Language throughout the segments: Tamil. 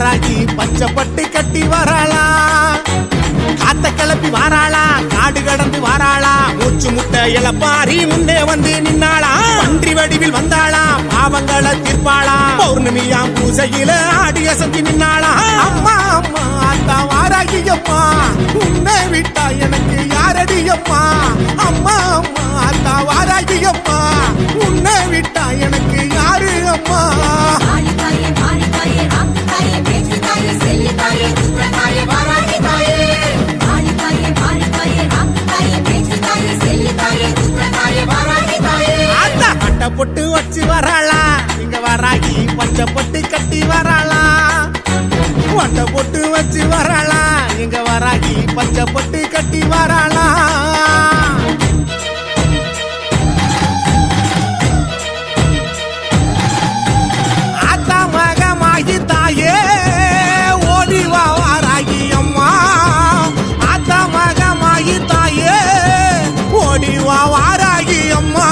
ராகி பச்சை பட்டு கட்டி வராளா, காத்த கிளப்பி வாராளா, காடு கடந்து வாராளா, மூச்சு முட்டை இளப்பாரி முன்னே வந்து நின்னாளா, பன்றி வடிவில் வந்தாளா, பாவங்களை தீர்ப்பாளா, பௌர்ணமியா பூசையில ஆடி அசந்தி நின்னாளா. அம்மா அம்மா அத்தா வாராகி அம்மா, உன்னை விட்டா எனக்கு யாரடி அம்மா. அம்மா அம்மா அத்தா வாராகி அம்மா, உன்னை விட்டா எனக்கு யாரு அம்மா. பொட்டு வச்சு வராளா, இங்க வராகி பச்சை பொட்டு கட்டி வராளா, வட்ட பொட்டு வச்சு வராளா, இங்க வராகி பச்சை பொட்டு கட்டி வராளா. ஆத்தா மகமாகி தாயே ஓடிவா வாராகி அம்மா, ஆத்தா மகமாகி தாயே ஓடிவா வாராகி அம்மா.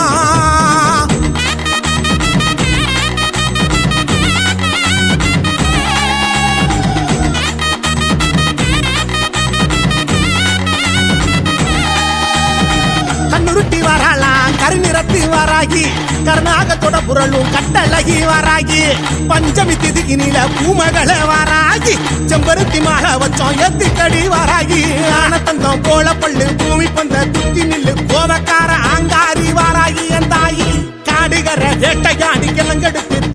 கண்ணுருட்டி வராளா, கருநிறத்தி வராகி, கருநாகத்தோட புரளும் கட்டழகி வராகி, பஞ்சமி திதிக்கு நில பூமகள வராகி, செம்பருத்தி மாலை வச்சோம் எத்திக்கடி வராகி, ஆனத்தந்தம் போல பள்ளு பூமி பந்த குத்தி நில்லு கோவக்கார ஆங்காரி வராகி. என் தாயி காடுகர வேட்டையா